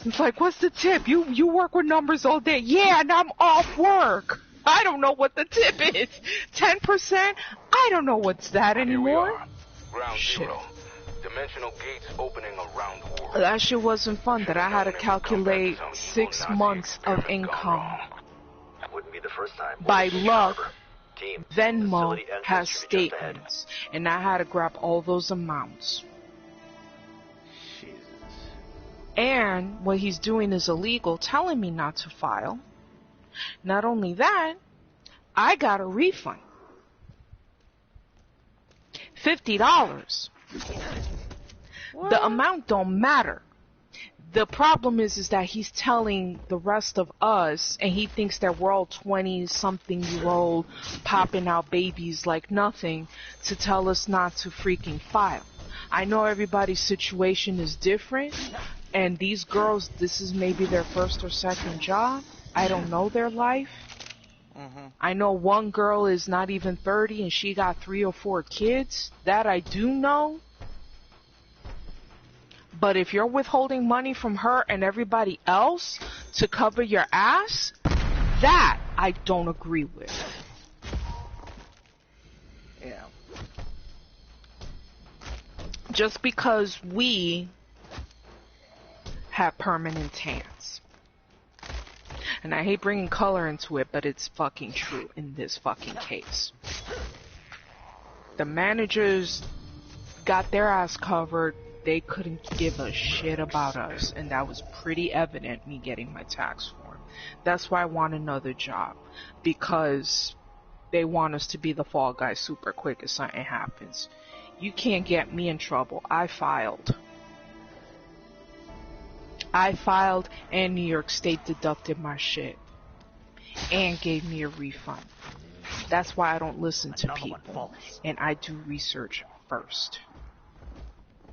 It's like, what's the tip? You work with numbers all day. Yeah, and I'm off work. I don't know what the tip is. 10%? I don't know what's that anymore. Ground zero. Dimensional gates opening around the world. That shit wasn't fun, that I had to calculate 6 months of income. Wouldn't be the first time. By luck, Team, Venmo facility entrance has should be just ahead. statements, and I had to grab all those amounts. Jesus. And what he's doing is illegal, telling me not to file. Not only that, I got a refund. $50. The amount don't matter. The problem is that he's telling the rest of us, and he thinks that we're all 20-something-year-old popping out babies like nothing, to tell us not to freaking file. I know everybody's situation is different, and these girls, this is maybe their first or second job. I don't know their life. I know one girl is not even 30 and she got 3 or 4 kids. That I do know. But if you're withholding money from her and everybody else to cover your ass, that I don't agree with. Yeah. Just because we have permanent tans. And I hate bringing color into it, but it's fucking true in this fucking case. The managers got their ass covered. They couldn't give a shit about us, and that was pretty evident me getting my tax form. That's why I want another job, because they want us to be the fall guy super quick if something happens. You can't get me in trouble. I filed, and New York State deducted my shit and gave me a refund. That's why I don't listen to people, and I do research first.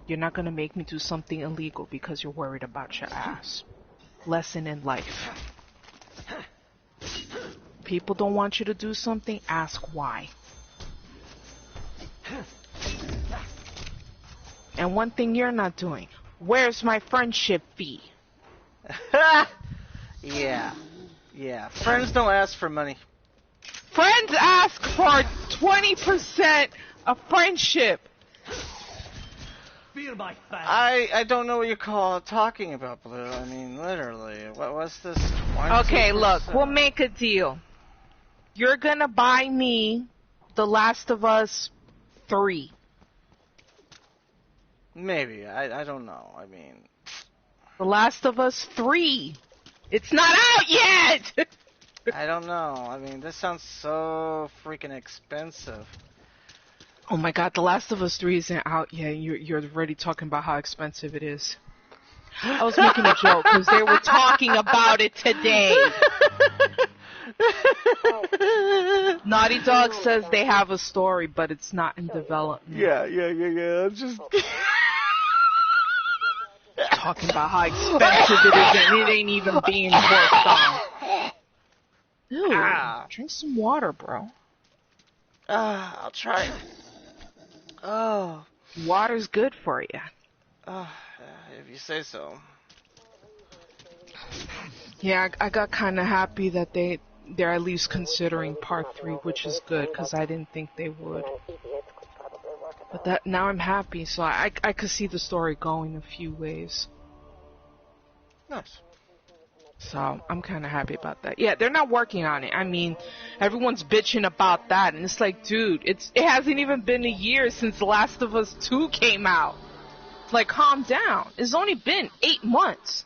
You're not gonna make me do something illegal because you're worried about your ass. Lesson in life. People don't want you to do something, ask why. And one thing you're not doing, where's my friendship fee? Yeah. Friends don't ask for money. Friends ask for 20% of friendship. feel my fan. I don't know what you're talking about, Blue. I mean, literally. What's this? 20%? Okay, look, we'll make a deal. You're gonna buy me The Last of Us 3. Maybe. I don't know. I mean... The Last of Us 3. It's not out yet! I don't know. I mean, this sounds so freaking expensive. Oh my god, The Last of Us 3 isn't out yet. You're already talking about how expensive it is. I was making a joke because they were talking about it today. Naughty Dog says they have a story, but it's not in development. Yeah. I'm just... Talking about how expensive it is and it ain't even being worked on. Ew, drink some water, bro. I'll try. Oh. Water's good for you. If you say so. Yeah, I got kind of happy that they're at least considering part 3, which is good, because I didn't think they would. But now I'm happy, so I could see the story going a few ways. Nice. So I'm kind of happy about that. Yeah, they're not working on it. I mean, everyone's bitching about that, and it's like, dude, it hasn't even been a year since The Last of Us 2 came out. Like, calm down. It's only been 8 months.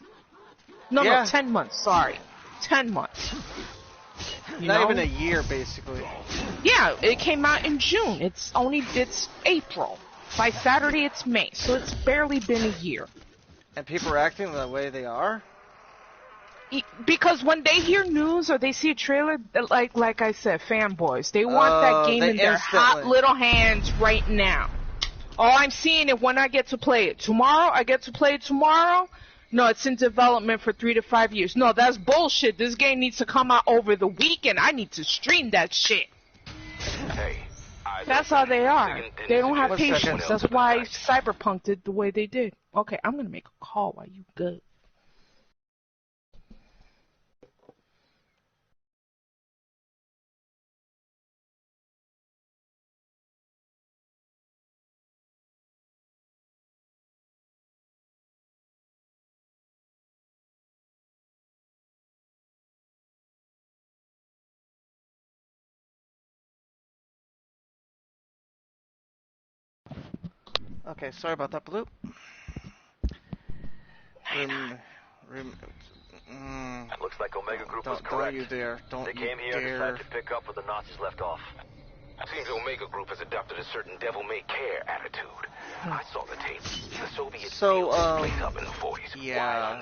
No, 10 months. Sorry, 10 months. Not even a year, basically. Yeah, it came out in June. It's April. By Saturday, it's May. So it's barely been a year. And people are acting the way they are? Because when they hear news or they see a trailer, like I said, fanboys, they want that game in their hot little hands right now. Oh, I'm seeing it when I get to play it. Tomorrow? I get to play it tomorrow? No, it's in development for 3 to 5 years. No, that's bullshit. This game needs to come out over the weekend. I need to stream that shit. Hey, that's how they are. They don't have patience. That's why Cyberpunk did the way they did. Okay, I'm going to make a call while you go. Okay, sorry about that, Blue. It looks like Omega Group was correct. Don't you dare. They came here and decided to pick up where the Nazis left off. Seems Omega Group has adopted a certain devil-may-care attitude. I saw the tape. The Soviets split up in the 40s. Yeah,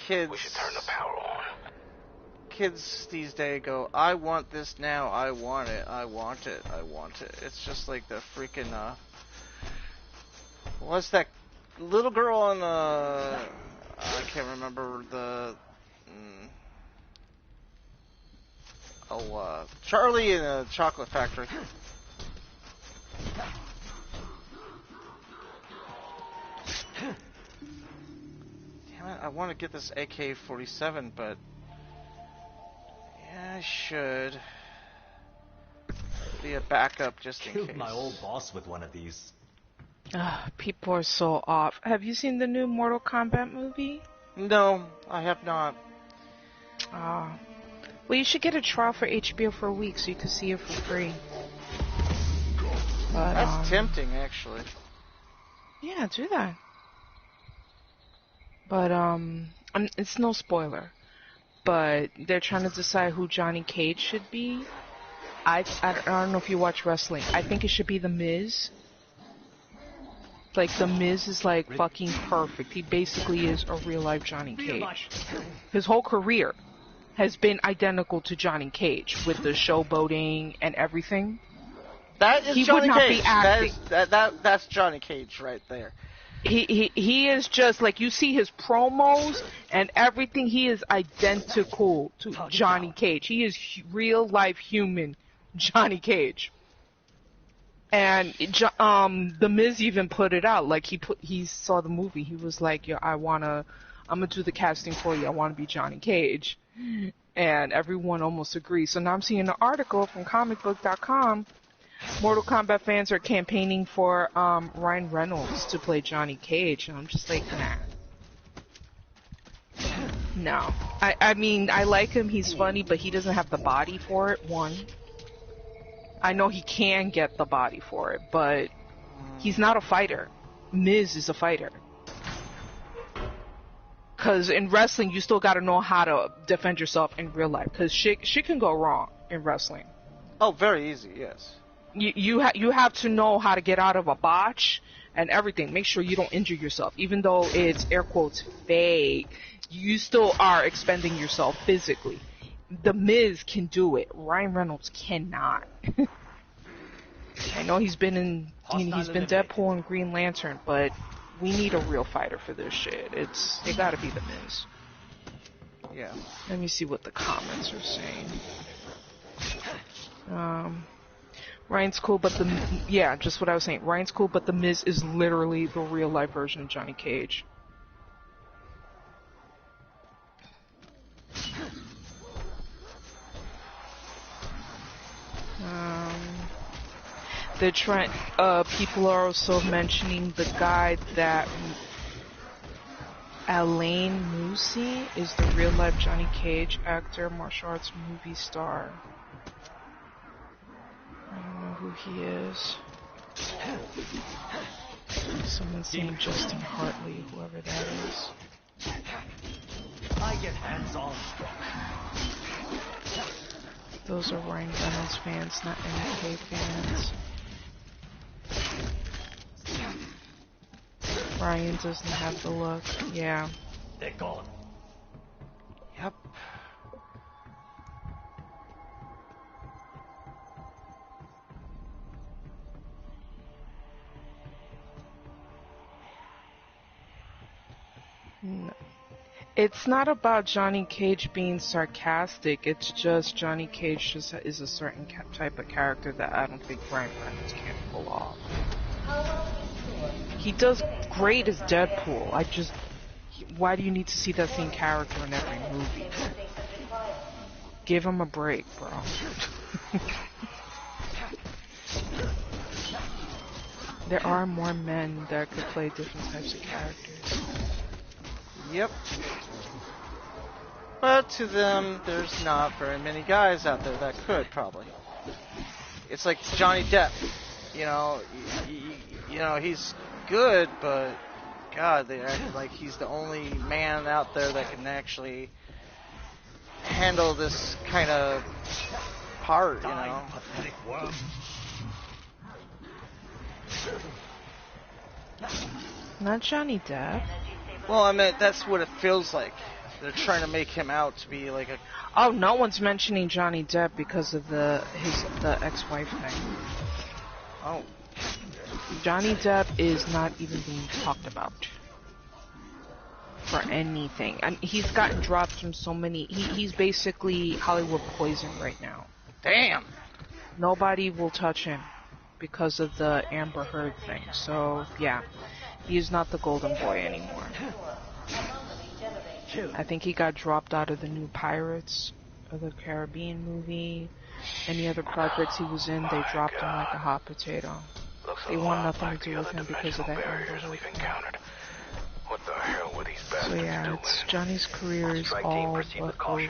kids... We should turn the power on. Kids these days go, I want this now, I want it, I want it, I want it. It's just like the freaking, what's that little girl on I can't remember the, Charlie in a Chocolate Factory. Damn it, I want to get this AK-47, but yeah, I should be a backup just in case. Killed my old boss with one of these. People are so off. Have you seen the new Mortal Kombat movie? No, I have not. Well, you should get a trial for HBO for a week so you can see it for free. But, that's tempting, actually. Yeah, do that. But, it's no spoiler. But they're trying to decide who Johnny Cage should be. I don't know if you watch wrestling. I think it should be The Miz. Like, The Miz is, like, fucking perfect. He basically is a real-life Johnny Cage. His whole career has been identical to Johnny Cage with the showboating and everything. That is he Johnny would not Cage. Be acting. That's Johnny Cage right there. He is just like, you see his promos and everything. He is identical to Johnny Cage. He is real life human Johnny Cage. And the Miz even put it out. Like he saw the movie. He was like, "Yo, I'm gonna do the casting for you. I want to be Johnny Cage." And everyone almost agrees. So now I'm seeing an article from comicbook.com Mortal Kombat fans are campaigning for Ryan Reynolds to play Johnny Cage, and I'm just like, nah. No. I mean, I like him, he's funny, but he doesn't have the body for it, one. I know he can get the body for it, but he's not a fighter. Miz is a fighter. Because in wrestling, you still gotta know how to defend yourself in real life, because shit can go wrong in wrestling. Oh, very easy, yes. You have to know how to get out of a botch and everything. Make sure you don't injure yourself. Even though it's, air quotes, fake, you still are expending yourself physically. The Miz can do it. Ryan Reynolds cannot. I know he's been Deadpool and Green Lantern, but we need a real fighter for this shit. It gotta be the Miz. Yeah. Let me see what the comments are saying. Ryan's cool, but just what I was saying. Ryan's cool, but the Miz is literally the real life version of Johnny Cage. They're trying. People are also mentioning the guy that Alain Moussi is the real life Johnny Cage actor, martial arts movie star. I don't know who he is. Someone's saying Justin Hartley, whoever that is. I get hands-on. Those are Ryan Reynolds fans, not MK fans. Ryan doesn't have the look. Yeah. They're gone. Yep. No. It's not about Johnny Cage being sarcastic. It's just Johnny Cage just is a certain type of character that I don't think Ryan Reynolds can pull off. He does great as Deadpool. Why do you need to see that same character in every movie? Give him a break, bro. There are more men that could play different types of characters. Yep. But to them, there's not very many guys out there that could, probably. It's like Johnny Depp. You know, he's good, but God, they act like he's the only man out there that can actually handle this kind of part, you know. Not Johnny Depp. Well, I mean, that's what it feels like. They're trying to make him out to be like a... Oh, no one's mentioning Johnny Depp because of the ex-wife thing. Oh. Johnny Depp is not even being talked about for anything. I mean, he's gotten dropped from so many... He's basically Hollywood poison right now. Damn! Nobody will touch him because of the Amber Heard thing. So, yeah. He is not the golden boy anymore. I think he got dropped out of the new Pirates of the Caribbean movie. Any other projects he was in, they dropped him like a hot potato. They want nothing to do with him because of that Amber Heard thing. What the hell were these bastards So yeah, doing? Johnny's career is all but over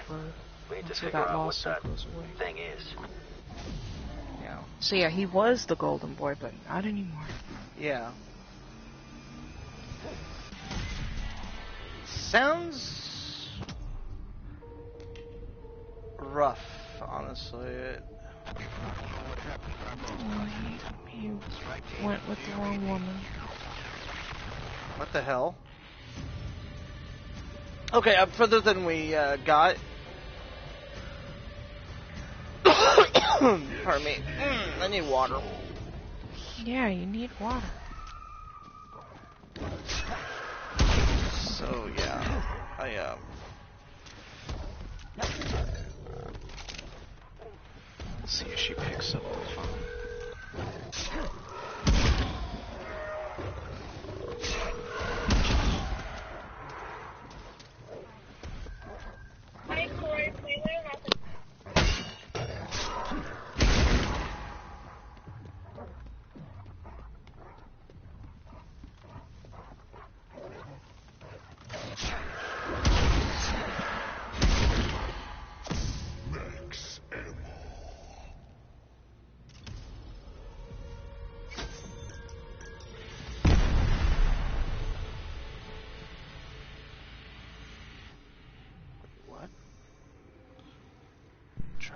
We need to until figure that out what lawsuit that goes away. thing is. Yeah. So yeah, he was the golden boy, but not anymore. Yeah. Sounds rough, honestly. Well, he went with the wrong woman. What the hell? Okay, further than we got. Pardon me. I need water. Yeah, you need water. So yeah, Let's see if she picks up the phone.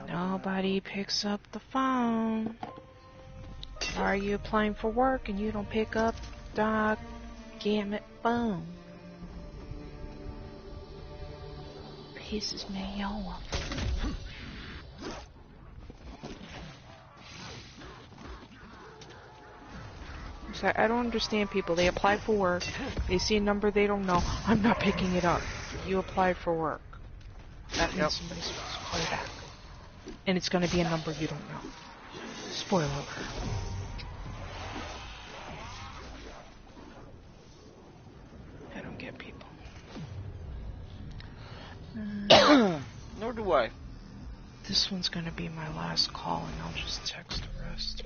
Nobody picks up the phone. Why are you applying for work and you don't pick up the gamut phone? Pisses me off. So I don't understand people. They apply for work. They see a number they don't know. I'm not picking it up. You applied for work. That means somebody's supposed to call you back. And it's going to be a number you don't know. Spoiler alert. I don't get people. Nor do I. This one's going to be my last call, and I'll just text the rest.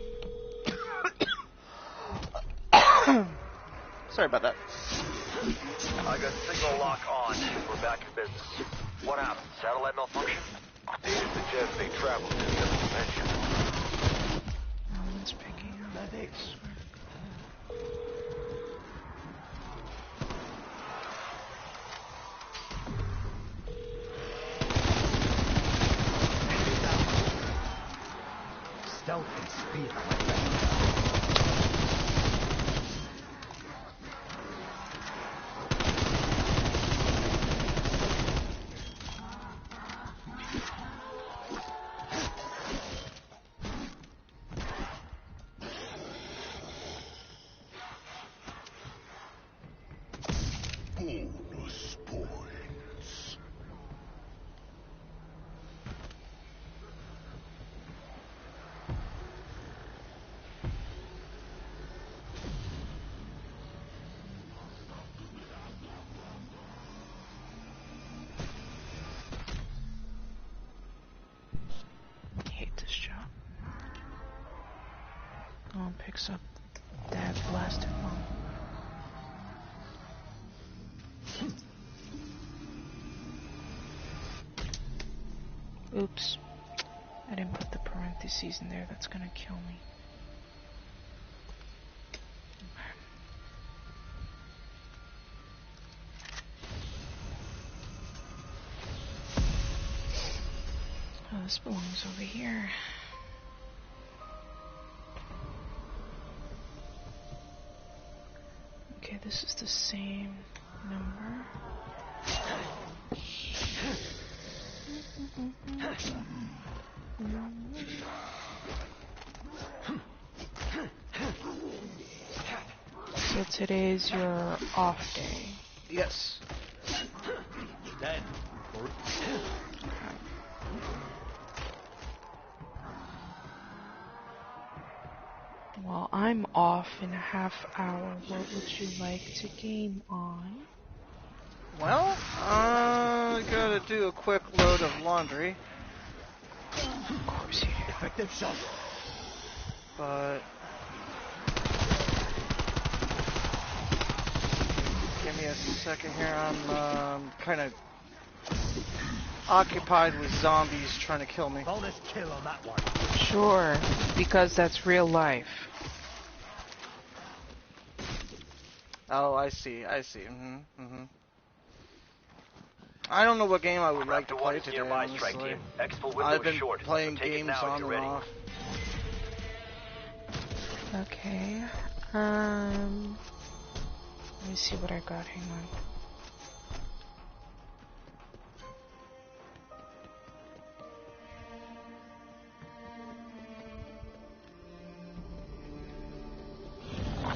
Sorry about that. I got signal lock on. We're back in business. What happened? Satellite malfunction? Data suggests they traveled to the other dimension. No one's picking up. Medics. Stealth and speed are my Bonus points. I hate this job. No one picks up that blasted phone. Oops. I didn't put the parentheses in there. That's gonna kill me. Oh, this belongs over here. Okay, this is the same number. So today's your off day. Yes. Dead. Well, I'm off in a half hour. What would you like to game on? Well, I gotta do a quick load of laundry. Of course you do. Effective shot. But give me a second here. I'm kind of occupied with zombies trying to kill me. Bonus kill on that one. Sure, because that's real life. Oh, I see. I don't know what game I would like to play today, nearby strike honestly. team. Exfil window I've been short. playing so take it games now if on you're and ready. off. Okay. Let me see what I got. Hang on.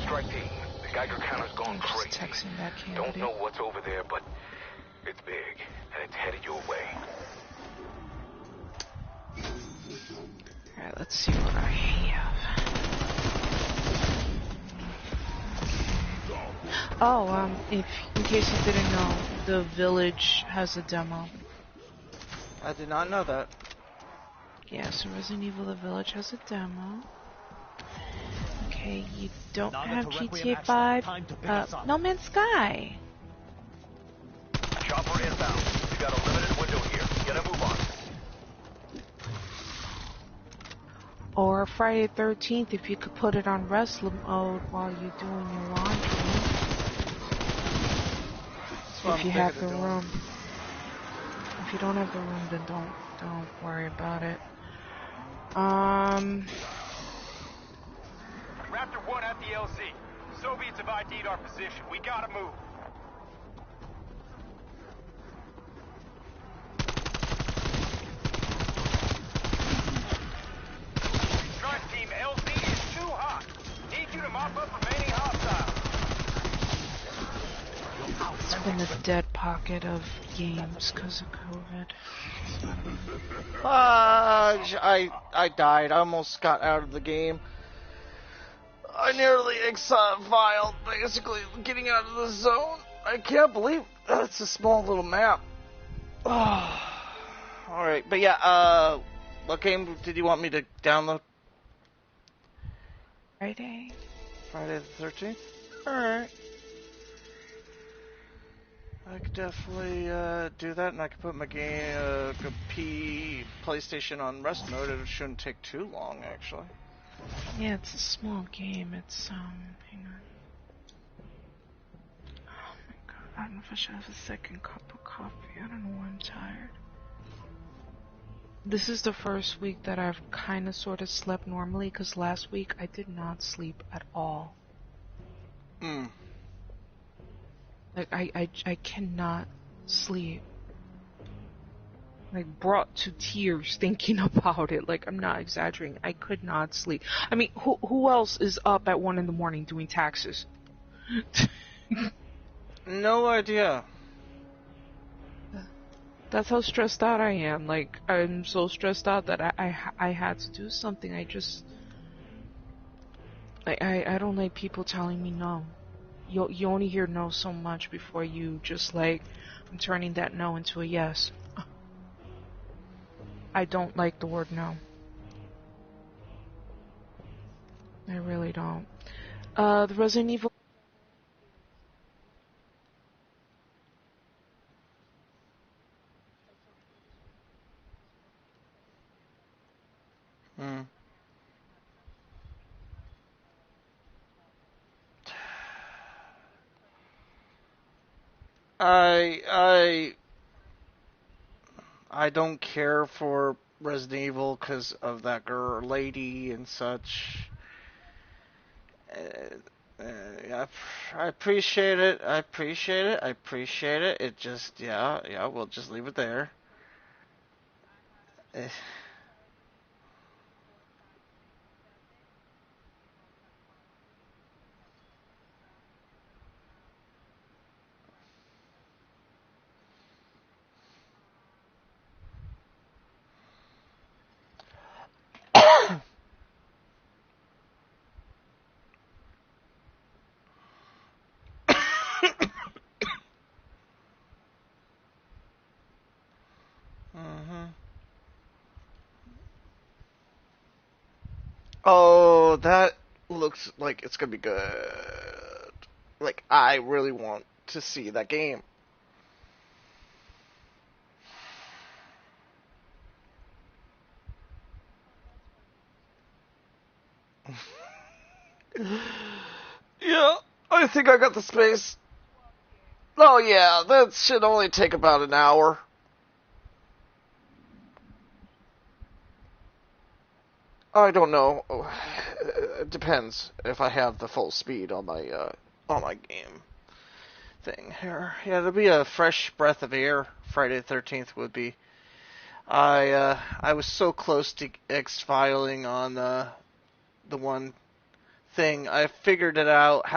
Strike team, the Geiger counter's gone I'm just crazy. texting that Don't candidate. know what's over there, but it's big, and it's headed your way. Alright, let's see what I have. Oh, in case you didn't know, the village has a demo. I did not know that. Yeah, so Resident Evil The Village has a demo. Okay, you don't Now have that the Requiem GTA acts, 5. time to pick us up. No Man's Sky. Chopper inbound. You got a limited window here. Get a move on. Or Friday the 13th if you could put it on wrestling mode while you're doing your laundry. That's what If I'm you have thinking the of doing. room. If you don't have the room, then don't. Don't worry about it. Raptor 1 at the LZ. Soviets have ID'd our position. We gotta move. Strike team, LZ is too hot. Need you to mop up remaining hostiles. It's been a dead pocket of games because of COVID. I died. I almost got out of the game. I nearly exiled, basically getting out of the zone. I can't believe it's a small little map. Alright, but yeah, what game did you want me to download? Friday the 13th? Alright. I could definitely do that, and I could put my game, PlayStation on rest mode. It shouldn't take too long, actually. Yeah, it's a small game. It's, hang on. Oh my god, I don't know if I should have a second cup of coffee. I don't know why I'm tired. This is the first week that I've kind of sort of slept normally, because last week I did not sleep at all. Like, I cannot sleep. Like, brought to tears thinking about it. Like, I'm not exaggerating. I could not sleep. I mean, who else is up at 1 in the morning doing taxes? No idea. That's how stressed out I am. Like, I'm so stressed out that I had to do something. I don't like people telling me no. You only hear no so much before you just like, I'm turning that no into a yes. I don't like the word no. I really don't. The Resident Evil... I don't care for Resident Evil because of that girl, lady, and such. I appreciate it. I appreciate it. I appreciate it. It just, yeah, we'll just leave it there. Oh, that looks like it's gonna be good. Like, I really want to see that game. Yeah, I think I got the space. Oh yeah, that should only take about an hour. I don't know. It depends if I have the full speed on my game thing here. Yeah, it'll be a fresh breath of air. Friday the 13th would be. I was so close to X-filing on the one thing. I figured it out how